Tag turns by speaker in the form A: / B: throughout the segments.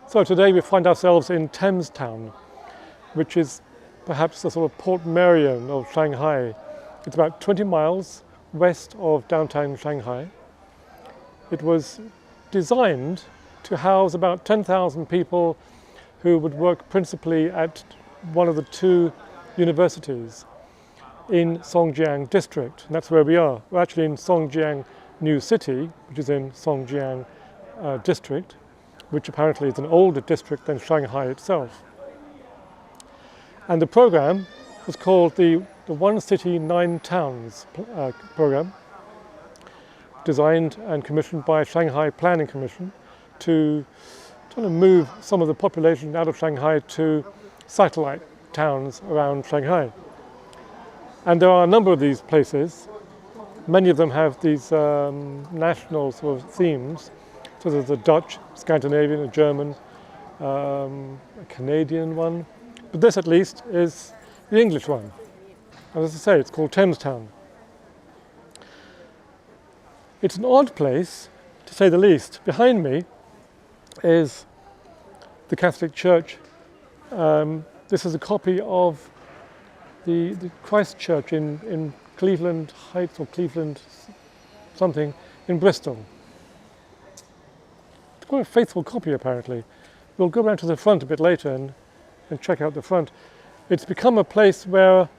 A: So today we find ourselves in Thames Town, which is perhaps the sort of Port Marion of Shanghai. It's about 20 miles west of downtown Shanghai. It was designed to house about 10,000 people who would work principally at one of the two universities in Songjiang district, and that's where we are. We're actually in Songjiang New City, which is in Songjiang district, which apparently is an older district than Shanghai itself. And the program was called the One City, Nine Towns program, designed and commissioned by Shanghai Planning Commission to try to move some of the population out of Shanghai to satellite towns around Shanghai. And there are a number of these places. Many of them have these national sort of themes. So there's a Dutch, Scandinavian, a German, a Canadian one. But this at least is the English one. And as I say, it's called Thames Town. It's an odd place, to say the least. Behind me is the Catholic Church. This is a copy of the Christ Church in Cleveland Heights or Cleveland something in Bristol. It's quite a faithful copy apparently. We'll go around to the front a bit later and check out the front. It's become a place where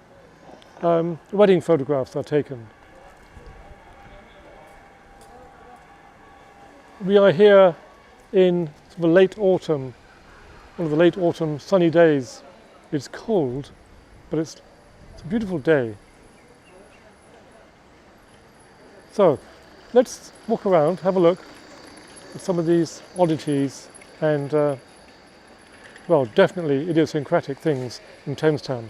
A: wedding photographs are taken. We are here in sort of late autumn, one of the late autumn sunny days. It's cold, but it's a beautiful day. So let's walk around, have a look at some of these oddities and, well, definitely idiosyncratic things in Thames Town.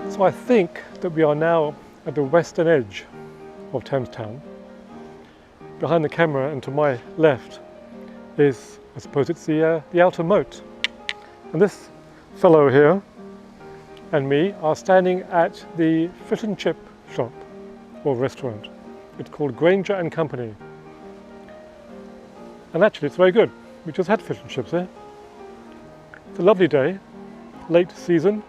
A: So I think that we are now at the western edge of Thames Town. Behind the camera and to my left is, I suppose it's the outer moat. And this fellow here and me are standing at the fish and chip shop or restaurant. It's called Granger and Company. And actually it's very good. We just had fish and chips here. It's a lovely day, late season.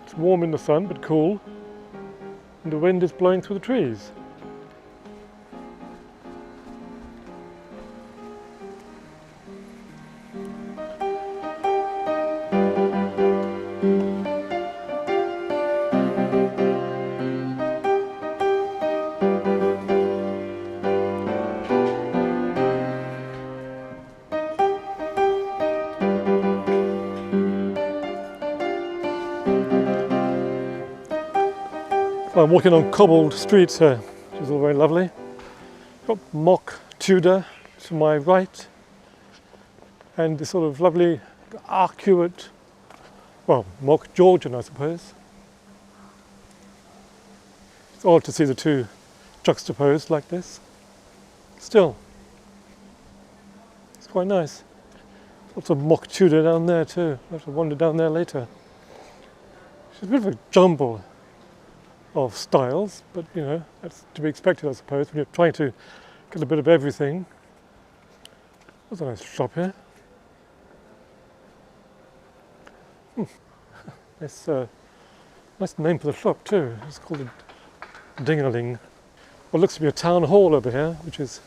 A: It's warm in the sun, but cool, and the wind is blowing through the trees. I'm walking on cobbled streets here, which is all very lovely. Got mock Tudor to my right, and this sort of lovely arcuate, well, mock Georgian, I suppose. It's odd to see the two juxtaposed like this. Still, it's quite nice. Lots of mock Tudor down there too. I'll have to wander down there later. It's a bit of a jumble of styles, but you know, that's to be expected, I suppose, when you're trying to get a bit of everything. There's a nice shop here. Nice name for the shop too. It's called a Dingerling. What looks to be a town hall over here, which is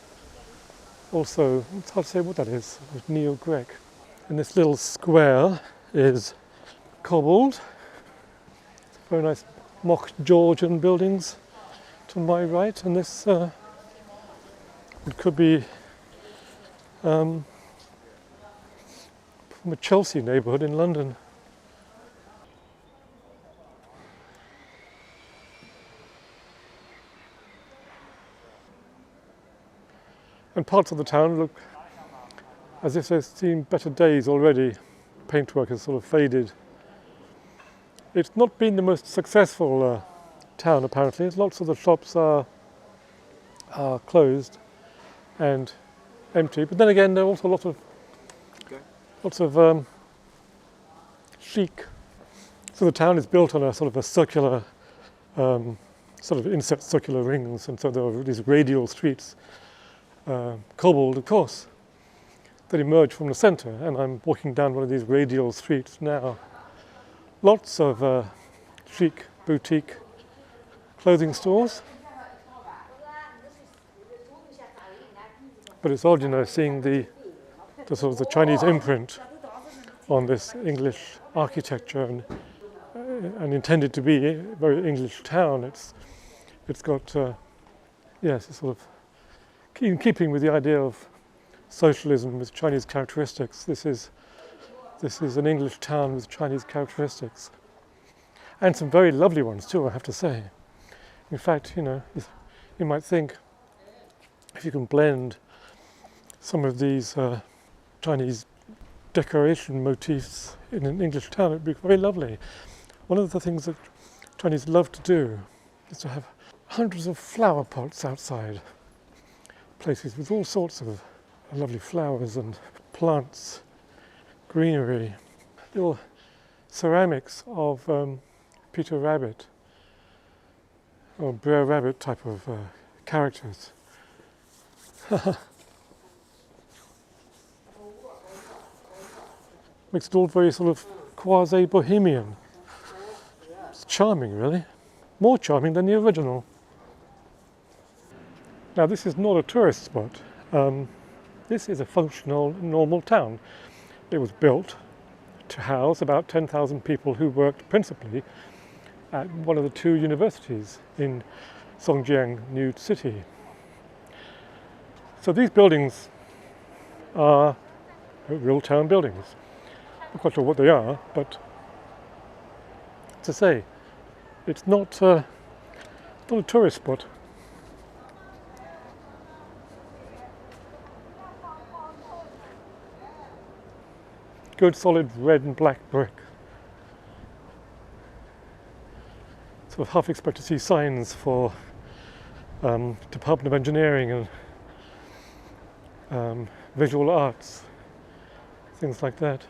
A: also, it's hard to say what that is, it's neo-Greek. And this little square is cobbled. It's a very nice mock Georgian buildings to my right, and this it could be from a Chelsea neighbourhood in London. And parts of the town look as if they've seen better days already. Paintwork has sort of faded. It's not been the most successful town apparently. Lots of the shops are closed and empty. But then again, there are also lots of chic. So the town is built on a sort of a circular, sort of inset circular rings, and so there are these radial streets, cobbled, of course, that emerge from the centre. And I'm walking down one of these radial streets now. Lots of chic boutique clothing stores. But it's odd, you know, seeing the sort of the Chinese imprint on this English architecture and intended to be a very English town. It's got yes, it's sort of in keeping with the idea of socialism with Chinese characteristics. This is an English town with Chinese characteristics, and some very lovely ones too, I have to say. In fact, you know, you might think if you can blend some of these Chinese decoration motifs in an English town, it would be very lovely. One of the things that Chinese love to do is to have hundreds of flower pots outside, places with all sorts of lovely flowers and plants, greenery, little ceramics of Peter Rabbit or Brer Rabbit type of characters. Makes it all very sort of quasi-bohemian. It's charming, really. More charming than the original. Now, this is not a tourist spot. This is a functional, normal town. It was built to house about 10,000 people who worked principally at one of the two universities in Songjiang New City. So these buildings are real town buildings. I'm not quite sure what they are, but to say, it's not a tourist spot. Good solid red and black brick. So I half expect to see signs for Department of Engineering and visual arts, things like that.